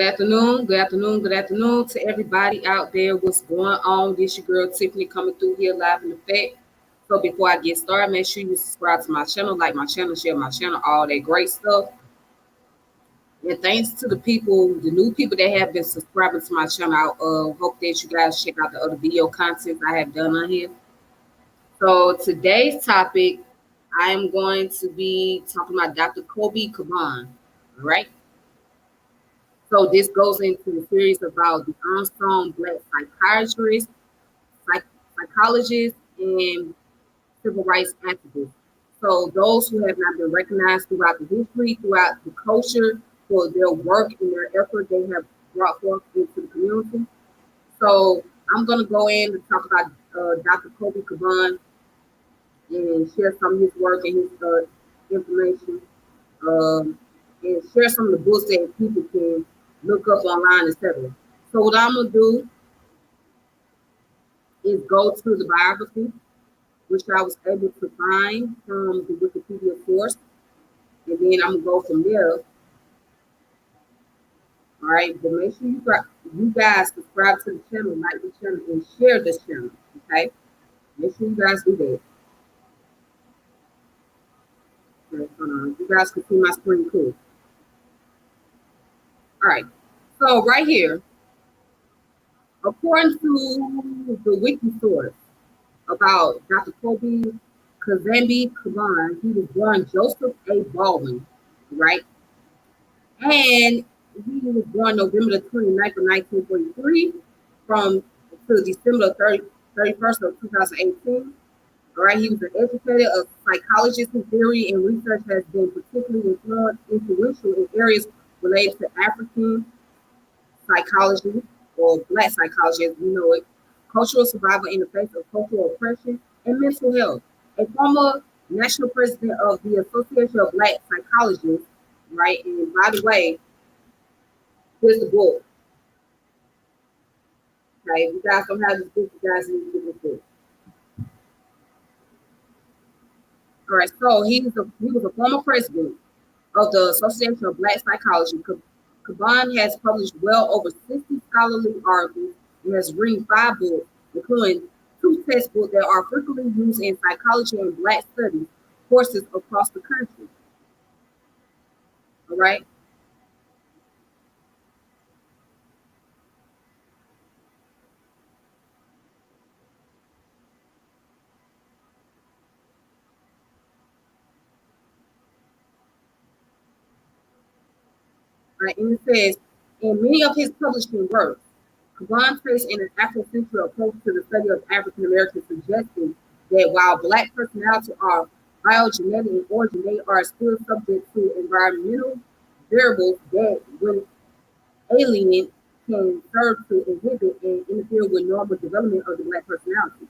Good afternoon, good afternoon, good afternoon to everybody out there. What's going on? This your girl Tiffany coming through here live in effect. So before I get started, make sure you subscribe to my channel, like my channel, share my channel, all that great stuff. And thanks to the people, the new people that have been subscribing to my channel. I hope that you guys check out the other video content I have done on here. So today's topic, I am going to be talking about Dr. Kobi Kambon. All right. So this goes into the series about the unsung Black psychiatrists, psychologists, and civil rights activists. So those who have not been recognized throughout the history, throughout the culture, for their work and their effort they have brought forth into the community. So I'm going to go in and talk about Dr. Kobi Kambon and share some of his work and his information, and share some of the books that people can look up online, etc. So what I'm gonna do is go to the biography, which I was able to find from the Wikipedia source, and then I'm gonna go from there. All right, but make sure you guys subscribe to the channel, like the channel, and share this channel. Okay, make sure you guys do that. Okay, hold on. You guys can see my screen, cool. All right, so right here, according to the wiki source about Dr. Kobi Kambon, he was born Joseph A. Baldwin, right? And he was born November the 29th of 1943 from to December 31st of 2018. All right, he was an educator, a psychologist whose theory and research has been particularly influential in areas related to African psychology, or Black psychology as we know it, cultural survival in the face of cultural oppression, and mental health. A former national president of the Association of Black Psychologists, right? And by the way, here's the book. Okay, if you guys don't have this book, you guys need to get this book. All right, so he was a former president of the Association of Black Psychology. Kambon has published well over 60 scholarly articles and has written 5 books, including 2 textbooks that are frequently used in psychology and Black studies courses across the country. All right. Right, and it says, in many of his publishing works, Kambon takes an Afrocentric approach to the study of African Americans, suggesting that while Black personalities are biogenetic in origin, they are still subject to environmental variables that, when alien, can serve to inhibit and interfere with normal development of the Black personality.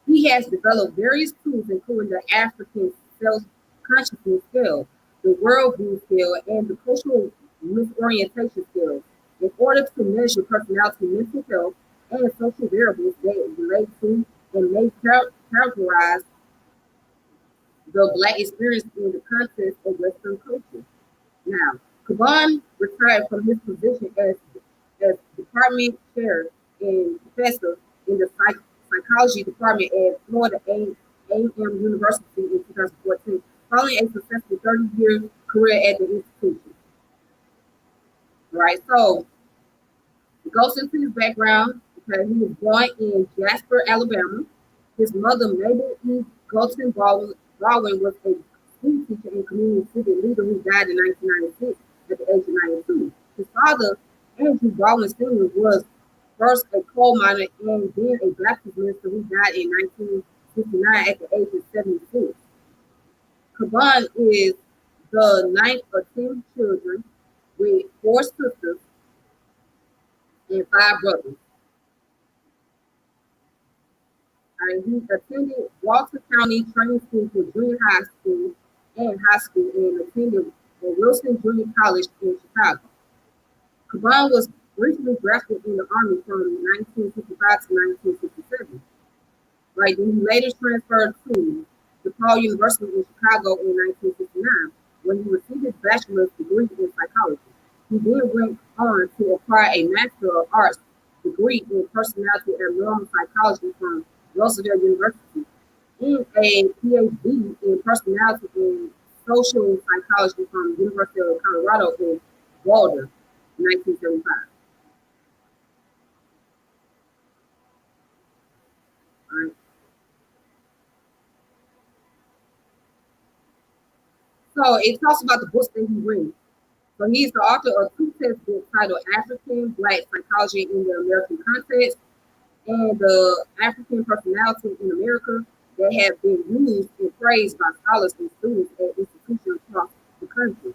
He has developed various tools, including the African self-consciousness scale, the worldview scale, and the cultural misorientation scale, in order to measure personality, mental health, and social variables that relate to and may characterize the Black experience in the context of Western culture. Now, Kambon retired from his position as department chair and professor in the psychology department at Florida A&M University in 2014, following a successful 30-year career at the institution. Right, so it goes into his background. Okay, he was born in Jasper, Alabama. His mother, Mabel E. Galton Baldwin, was a school teacher and community civic leader who died in 1996 at the age of 92. His father, Andrew Baldwin Sr., was first a coal miner and then a Baptist minister who died in 1969 at the age of 76. Kambon is the 9th of 10 children with 4 sisters and 5 brothers. And he attended Walter County Training School for junior high school and attended Wilson Junior College in Chicago. Kambon was briefly drafted in the Army from 1955 to 1967. Right, then he later transferred to DePaul University in Chicago in 1969, when he received his bachelor's degree in psychology. He then went on to acquire a Master of Arts degree in personality and normal psychology from Roosevelt University and a PhD in personality and social psychology from the University of Colorado in Boulder, 1975. All right. So it talks about the books that he reads. So he's the author of two textbooks titled African Black Psychology in the American Context and the African Personality in America that have been used and praised by scholars and students at institutions across the country.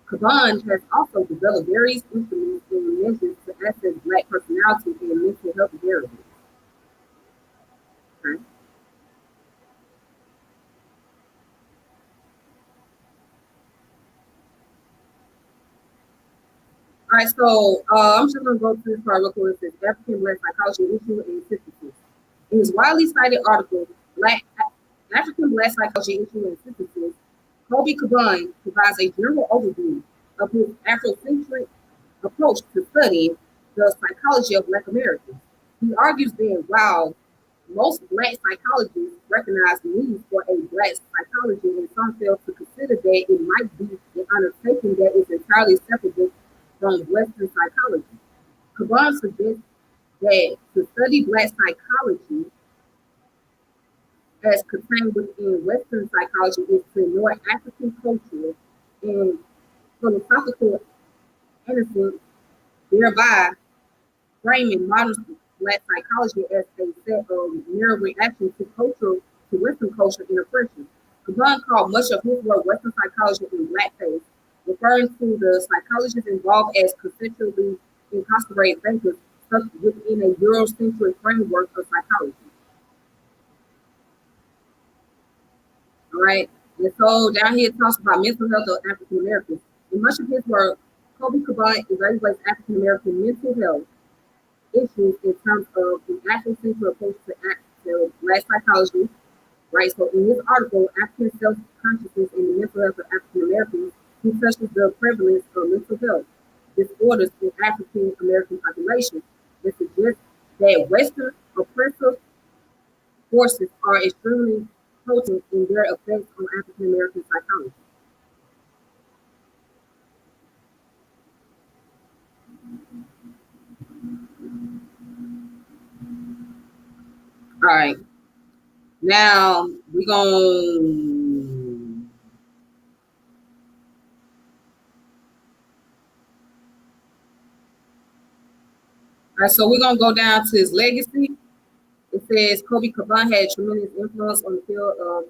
Kambon has also developed various instruments and measures to assess Black personality and mental health variables. Okay. All right, so I'm just going to go through this part real quick. It says African Black Psychology Issue and Synthesis. In his widely cited article, African Black Psychology Issue and Synthesis, Kobi Kambon provides a general overview of his Afrocentric approach to studying the psychology of Black Americans. He argues that while most Black psychologists recognize the need for a Black psychology, and some fail to consider that it might be an undertaking that is entirely separate from Western psychology. Kambon suggests that to study Black psychology as contained within Western psychology is to ignore African culture and philosophical innocence, thereby framing modern Black psychology as a set of mere reaction to Western culture and oppression. Kambon called much of his work Western psychology in blackface, referring to the psychologists involved as conceptually incarcerated thinkers stuck within a Eurocentric framework of psychology. All right. And so down here it talks about mental health of African Americans. In much of his work, Kobi Kambon evaluates African American mental health issues in terms of the Afrocentric approach to Black psychology, right? So in this article, African self-consciousness and the mental health of African Americans, he touches the prevalence of mental health disorders in African American population that suggests that Western oppressive forces are extremely potent in their effects on African American psychology. All right. Now we're going. All right, so we're gonna go down to his legacy. It says Kobi Kambon had tremendous influence on the field of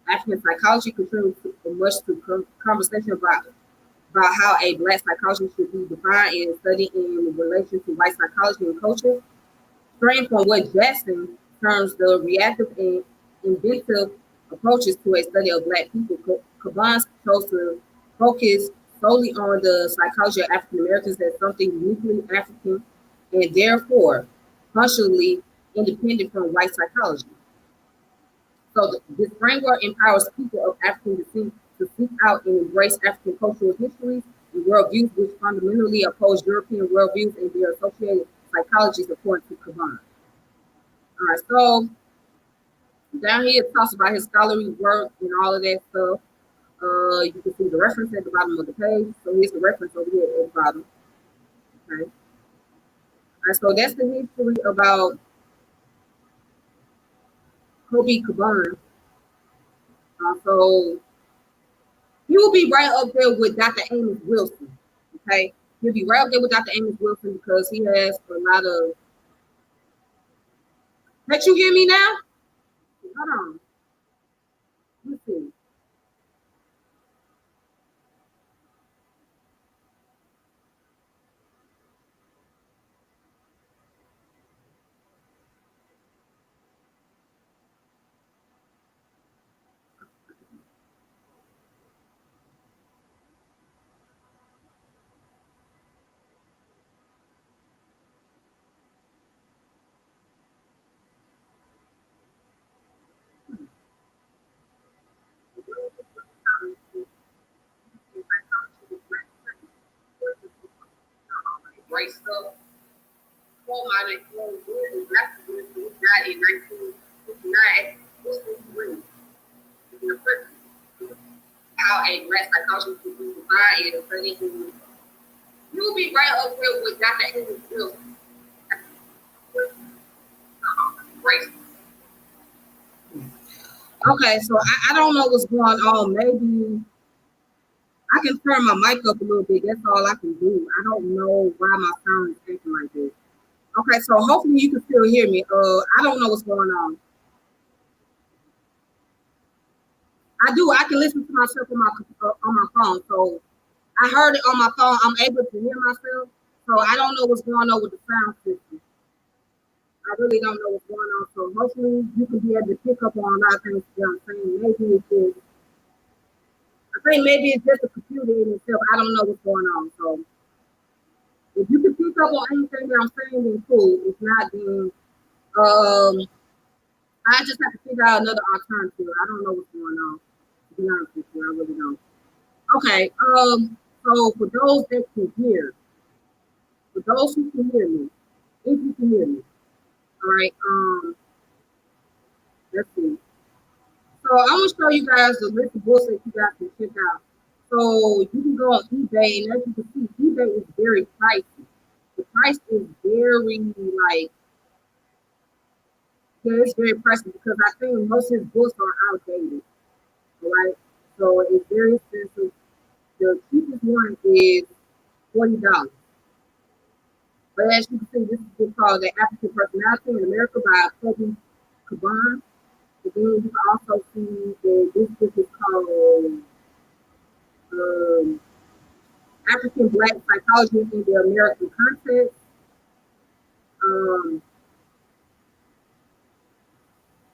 African psychology, contributing much to conversation about how a Black psychology should be defined and studied in relation to white psychology and culture. Straying from what Jackson terms the reactive and inventive approaches to a study of Black people, Kambon chose to focus solely on the psychology of African Americans as something uniquely African and therefore functionally independent from white psychology. So this framework empowers people of African descent to seek out and embrace African cultural histories and worldviews which fundamentally oppose European worldviews and their associated psychologies according to Kambon. All right, so down here it talks about his scholarly work and all of that stuff. You can see the reference at the bottom of the page. So here's the reference over here at the bottom. Okay. All right, so that's the history about Kobi Kambon. So he will be right up there with Dr. Amos Wilson. Okay. He'll be right up there with Dr. Amos Wilson because he has a lot of. Let you hear me now? Hold on. Let's see. race stuff. Coal mining in Black community died in 1959. This was real. How a rat psychologist would be defined and studying. You'll be right up there with Dr. Amy Wilson. Great. Okay, so I don't know what's going on. Maybe I can turn my mic up a little bit. That's all I can do. I don't know why my sound is acting like this. Okay, so hopefully you can still hear me. I don't know what's going on. I do. I can listen to myself on my phone. So I heard it on my phone. I'm able to hear myself. So I don't know what's going on with the sound system. I really don't know what's going on. So hopefully you can be able to pick up on a lot of things that I'm saying. Maybe it's just, I think maybe it's just a computer in itself. I don't know what's going on. So if you can pick up on anything that I'm saying, then cool. If not, then I just have to figure out another alternative. I don't know what's going on. To be honest with you, I really don't. Okay. So for those that can hear, for those who can hear me, if you can hear me, all right. Let's see. So I'm gonna show you guys the list of books that you guys can check out. So you can go on eBay, and as you can see, eBay is very pricey. The price is very like, yeah, it's very pricey because I think most of his books are outdated. All right. So it's very expensive. The cheapest one is $40. But as you can see, this is a book called The African Personality in America by Kobi Kambon. And then you can also see that this book is called African Black Psychology in the American Context.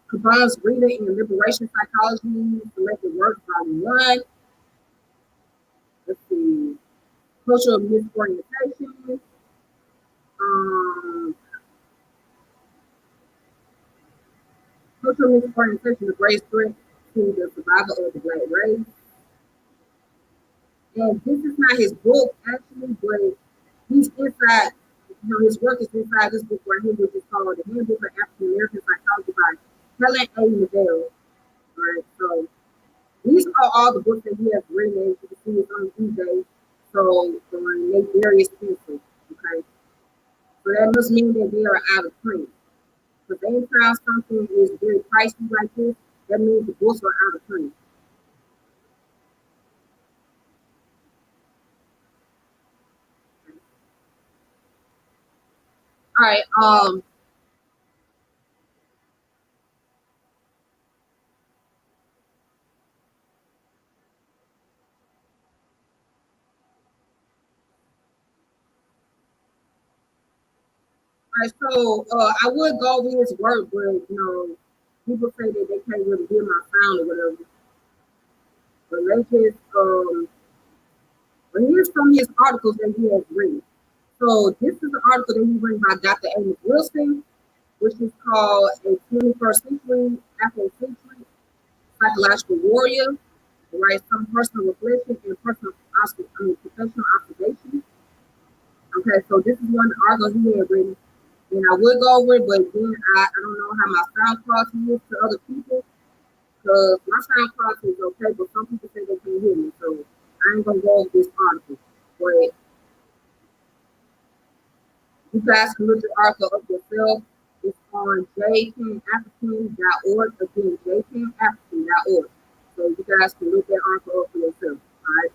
Kambon's Reader in Liberation Psychology, Selected Works, Volume 1. Let's see. Cultural Misorientation. Cultural misorientation, the greatest threat to the survival of the Black race. And this is not his book, actually, but he's inside, his work is inside this book right here, which is called The Handbook of African American Psychology by Helen A. Neville. All right, so these are all the books that he has written. As you can see, it's on eBay. So they're very expensive, okay? So that must mean that they are out of print. But anytime something is very pricey like this, that means the books are out of print. All right. So I would go over his work, but people say that they can't really hear my sound or whatever. But they just but here's some of his articles that he has written. So this is an article that he written by Dr. Amos Wilson, which is called A 21st Century Afrocentric Psychological Warrior, right? Some personal reflection and professional observation. Okay, so this is one of the articles he had written. And I would go over it, but then I don't know how my sound quality is to other people. Because my sound quality is okay, but some people say they can't hear me. So I ain't going to go over this article. But you guys can look the article up yourself. It's on jcanafrican.org. Again, jcanafrican.org. So you guys can look that article up for yourself. All right.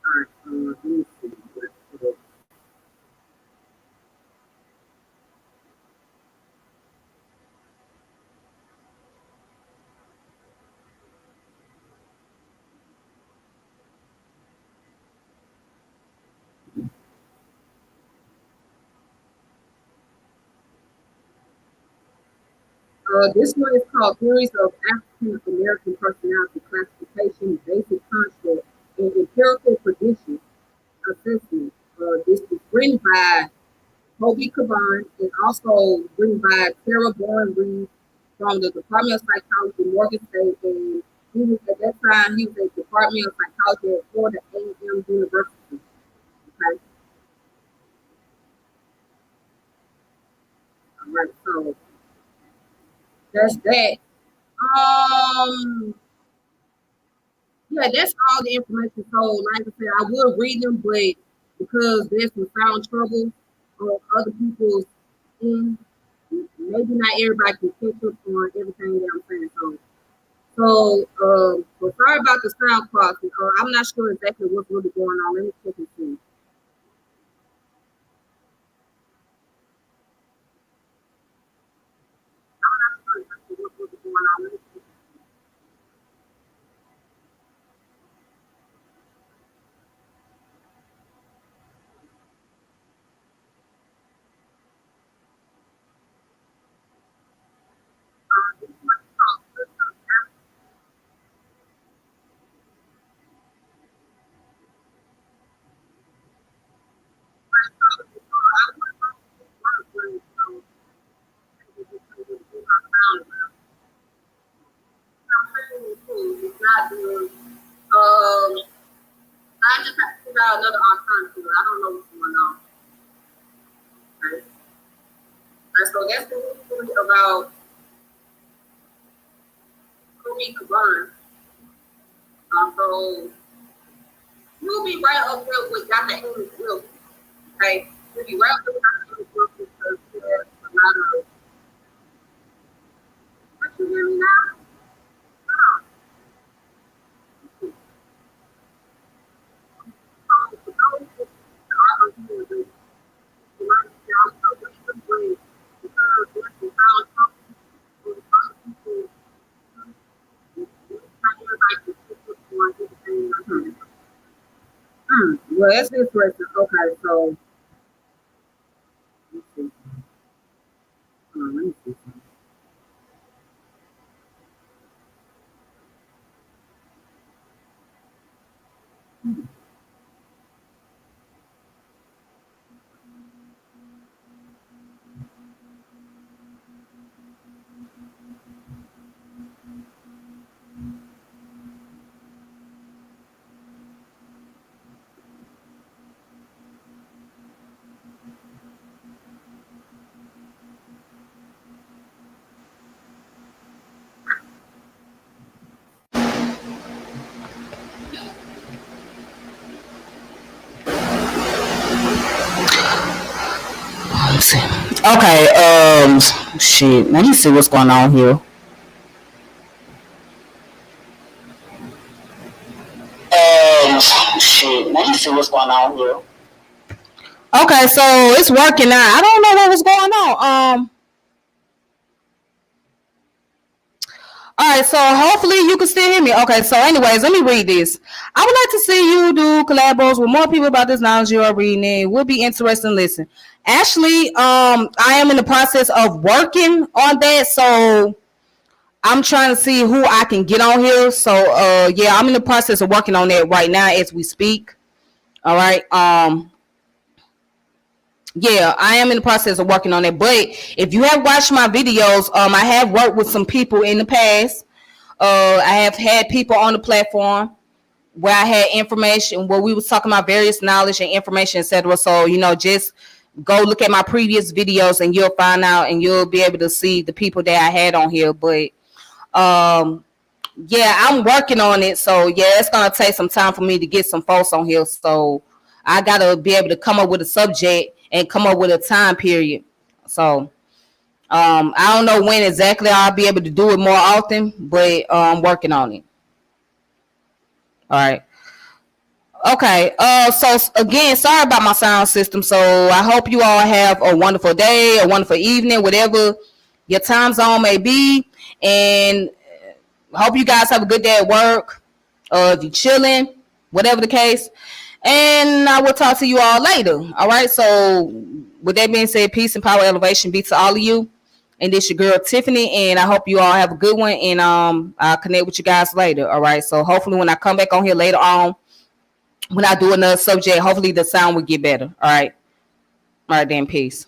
All right. Let me see. This one is called Theories of African American Personality Classification, Basic Construct, and Empirical Prediction Assessment. This is written by Kobi Kambon and also written by Sarah Bowen Reed from the Department of Psychology, Morgan State, and He was at that time. He was at the Department of Psychology at Florida A&M University. Okay. All right. So that's that. Um. Yeah, that's all the information. So, like I said, I will read them, but because there's some sound trouble on other people's end, maybe not everybody can catch up on everything that I'm saying. So sorry about the sound quality. I'm not sure exactly what's really going on. Let me check and see. I'm not sure exactly what's really going on. Let me check. It's not doing. I just have to figure out another alternative. I don't know what's going on. Okay. So that's the story about Kobi Kambon. So you'll be right up there with Dr. Amy Wilson. Okay, you'll be right up there with Dr. Amy Wilson because there's a lot of. What you hear me now? Oh, so for those who are here, the life is also really great because there's some sound talking with other people. Not everybody can pick up on everything. Well, that's interesting. Okay, so let's see. Let me see. Let's see. Okay, shit. Let me see what's going on here. Shit. Let me see what's going on here. Okay, so it's working now. I don't know what was going on. All right, so hopefully you can still hear me. Okay, so anyways, let me read this. I would like to see you do collabos with more people about this knowledge you are reading. It would be interesting to listen. Actually, I am in the process of working on that, so I'm trying to see who I can get on here. So, yeah, I'm in the process of working on that right now as we speak. All right. Yeah, I am in the process of working on it. But if you have watched my videos, I have worked with some people in the past. I have had people on the platform where I had information where we was talking about various knowledge and information, etc. So, just go look at my previous videos and you'll find out and you'll be able to see the people that I had on here. But yeah, I'm working on it. So yeah, it's gonna take some time for me to get some folks on here. So I gotta be able to come up with a subject and come up with a time period. So I don't know when exactly I'll be able to do it more often, but I'm working on it. All right. Okay. So again, sorry about my sound system. So I hope you all have a wonderful day, a wonderful evening, whatever your time zone may be, and hope you guys have a good day at work. If you're chilling, whatever the case. And I will talk to you all later. All right. So with that being said, peace and power elevation be to all of you. And this your girl Tiffany, and I hope you all have a good one. And I'll connect with you guys later. All right. So hopefully when I come back on here later on, when I do another subject, hopefully the sound will get better. All right. All right then. Peace.